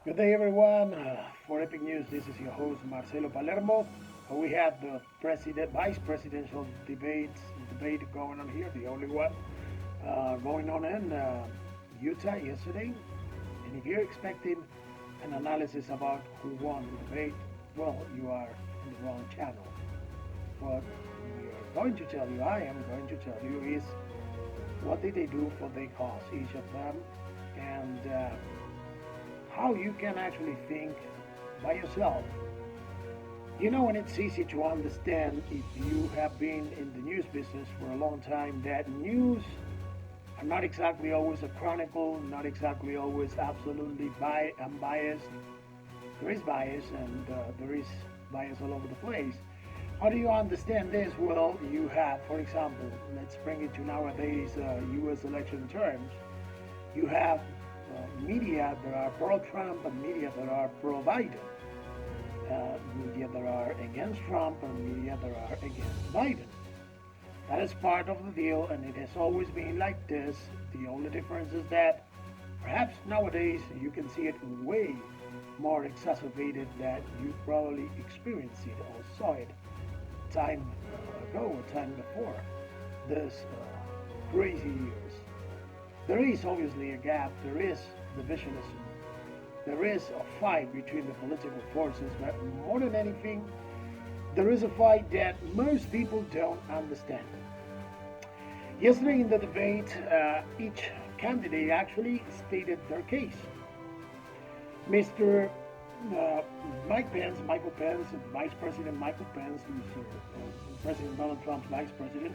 Good day, everyone. For Epic News, this is your host Marcelo Palermo. We had the vice presidential debate going on here, the only one going on in Utah yesterday. And if you're expecting an analysis about who won the debate, well, you are in the wrong channel. What we are going to tell you, I am going to tell you, is what did they do for their cause, each of them, and how you can actually think by yourself. You know, and it's easy to understand if you have been in the news business for a long time that news are not exactly always a chronicle, not exactly always absolutely unbiased. There is bias, and there is bias all over the place. How do you understand this? Well, you have, for example, let's bring it to nowadays U.S. election terms. You have media that are pro-Trump and media that are pro-Biden. Media that are against Trump and media that are against Biden. That is part of the deal, and it has always been like this. The only difference is that perhaps nowadays you can see it way more exacerbated that you probably experienced it or saw it time ago or time before this crazy years. There is obviously a gap, there is divisionism, there is a fight between the political forces, but more than anything, there is a fight that most people don't understand. Yesterday in the debate, each candidate actually stated their case. Mr. Michael Pence, Vice President Michael Pence, who's President Donald Trump's vice president,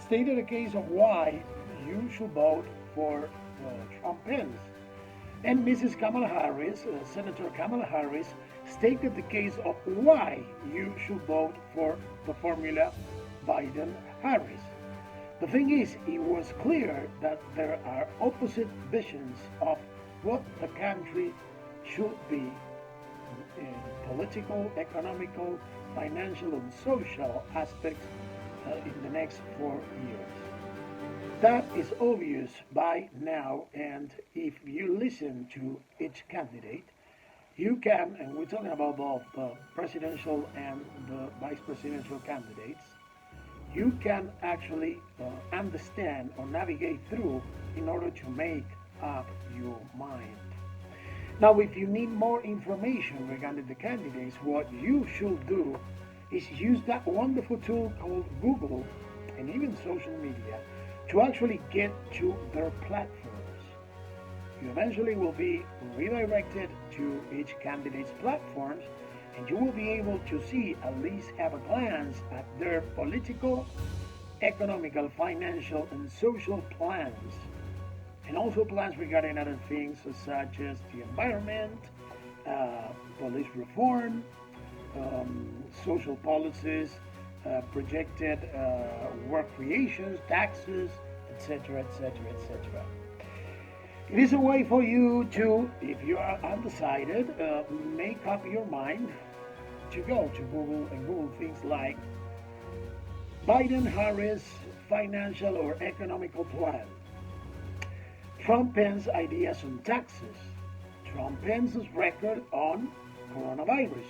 stated a case of why you should vote for Trump Pence. And Mrs. Kamala Harris, Senator Kamala Harris, stated the case of why you should vote for the formula Biden-Harris. The thing is, it was clear that there are opposite visions of what the country should be in political, economical, financial, and social aspects in the next 4 years. That is obvious by now, and if you listen to each candidate, you can, and we're talking about both the presidential and the vice presidential candidates, you can actually understand or navigate through in order to make up your mind. Now, if you need more information regarding the candidates, what you should do is use that wonderful tool called Google and even social media to actually get to their platforms. You eventually will be redirected to each candidate's platforms, and you will be able to see, at least have a glance at their political, economical, financial, and social plans. And also plans regarding other things such as the environment, police reform, social policies, projected work creations, taxes, etc., etc., etc. It is a way for you to, if you are undecided, make up your mind to go to Google and Google things like Biden-Harris financial or economical plan, Trump-Pence ideas on taxes, Trump-Pence's record on coronavirus,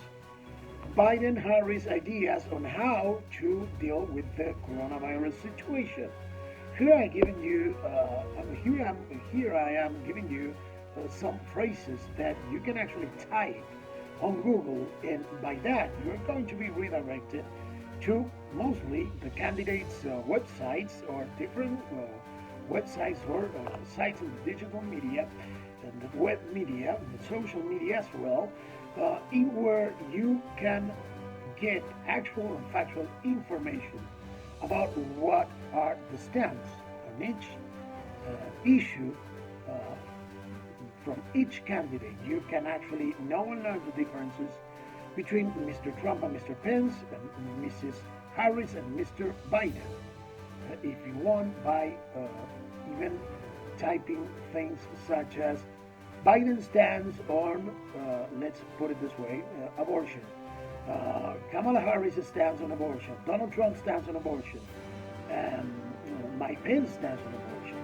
Biden-Harris ideas on how to deal with the coronavirus situation. Here I giving you, here I am giving you some phrases that you can actually type on Google, and by that you're going to be redirected to mostly the candidates' websites or different websites or sites in the digital media and the web media, the social media as well, in where you can get actual and factual information about what are the stance on each issue from each candidate. You can actually know and learn the differences between Mr. Trump and Mr. Pence and Mrs. Harris and Mr. Biden. If you want, by even typing things such as Biden stands on, let's put it this way, abortion. Kamala Harris stands on abortion. Donald Trump stands on abortion. And Mike Pence stands on abortion.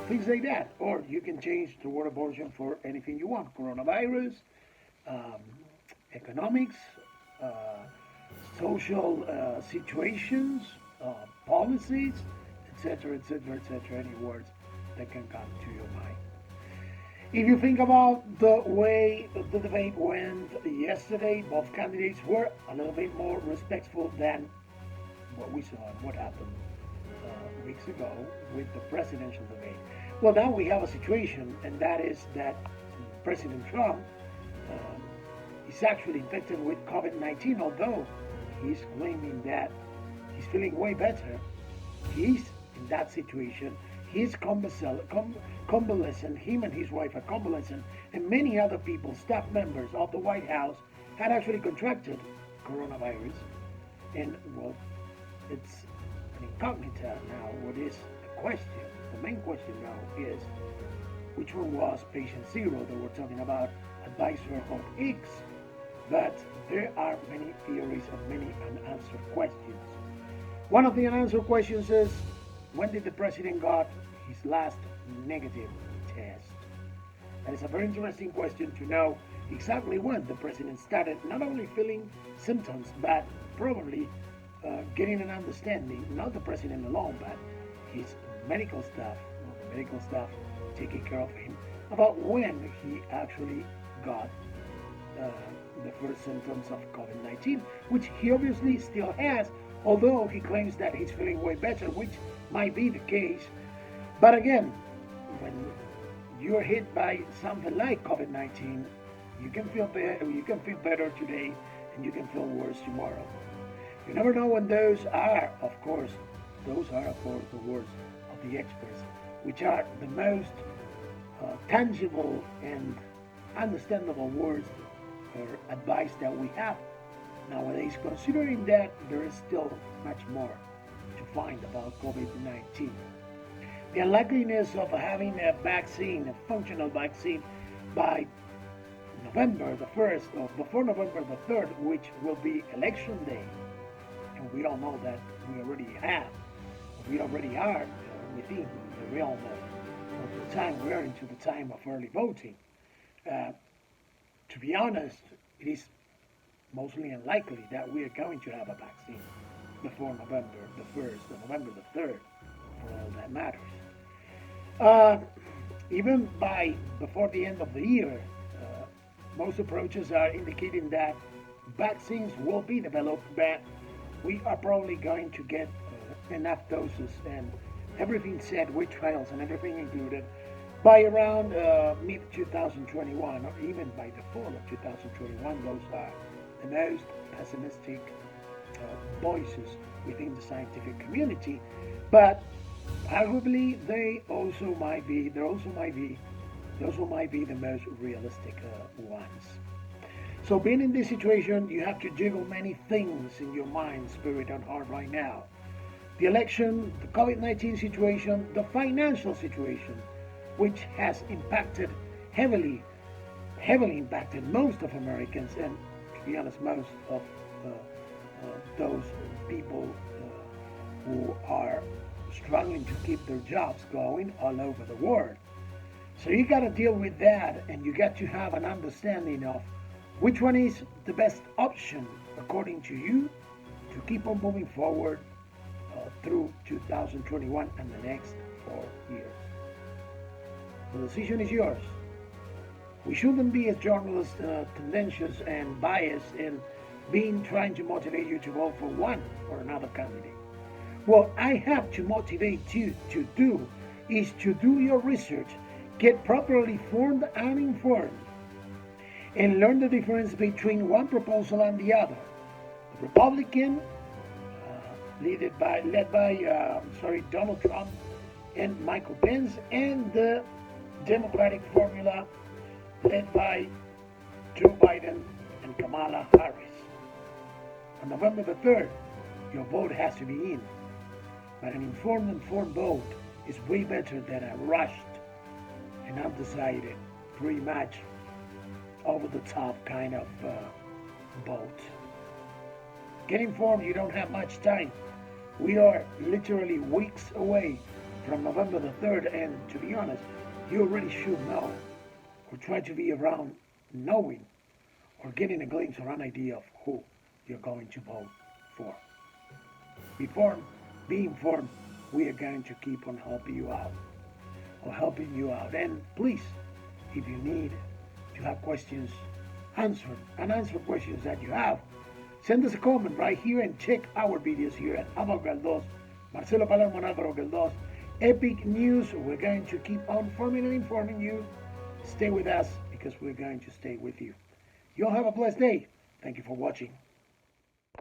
things like that. Or you can change the word abortion for anything you want: coronavirus, um, economics, uh, social situations, policies, etc., etc., etc. Any words that can come to your mind. If you think about the way the debate went yesterday, both candidates were a little bit more respectful than what we saw and what happened weeks ago with the presidential debate. Well, now we have a situation, and that is that President Trump is actually infected with COVID-19, although he's claiming that he's feeling way better. He's in that situation. He's convalescent. Him and his wife are convalescent, and many other people, staff members of the White House, had actually contracted coronavirus. And well, it's an incognita now. What is the question? The main question now is which one was patient zero that we're talking about, advisor of X? But there are many theories and many unanswered questions. One of the unanswered questions is, when did the president got his last negative test? That is a very interesting question to know exactly when the president started not only feeling symptoms, but probably getting an understanding, not the president alone, but his medical staff, the medical staff taking care of him, about when he actually got the first symptoms of COVID-19, which he obviously still has, although he claims that he's feeling way better, which might be the case. But again, when you're hit by something like COVID-19, you can feel better today, and you can feel worse tomorrow. You never know when those are, of course, the words of the experts, which are the most tangible and understandable words or advice that we have nowadays, considering that there is still much more to find about COVID-19. The unlikeliness of having a vaccine, a functional vaccine, by November the 1st or before November the 3rd, which will be election day, and we all know that we already are within the realm of the time we are into the time of early voting. To be honest, it is mostly unlikely that we are going to have a vaccine before November the 1st or November the 3rd, for all that matters. Even by before the end of the year, most approaches are indicating that vaccines will be developed, but we are probably going to get enough doses and everything said with trials and everything included by around mid-2021, or even by the fall of 2021. Those are the most pessimistic voices within the scientific community, but arguably they also might be the most realistic ones. So being in this situation, you have to juggle many things in your mind, spirit, and heart right now. The election, the COVID-19 situation, the financial situation, which has impacted heavily impacted most of Americans, and to be honest, most of those people who are struggling to keep their jobs going all over the world. So you got to deal with that, and you got to have an understanding of which one is the best option according to you to keep on moving forward through 2021 and the next 4 years. The decision is yours. We shouldn't be, as journalists, tendentious and biased in trying to motivate you to vote for one or another candidate. What I have to motivate you to do is to do your research, get properly formed and informed, and learn the difference between one proposal and the other. The Republican, led by Donald Trump and Michael Pence, and the Democratic formula led by Joe Biden and Kamala Harris. On November the 3rd, your vote has to be in. But an informed vote is way better than a rushed and undecided, pretty much over the top kind of vote. Get informed, you don't have much time. We are literally weeks away from November the 3rd, and to be honest, you already should know, or try to be around knowing, or getting a glimpse or an idea of who you're going to vote for. Be informed, we are going to keep on helping you out, And please, if you need to have questions answered, unanswered questions that you have, send us a comment right here and check our videos here at Amo Galdos, Marcelo Palermo, Álvaro Galdos, Epic News. We're going to keep on informing you. Stay with us because we're going to stay with you. You'll have a blessed day. Thank you for watching.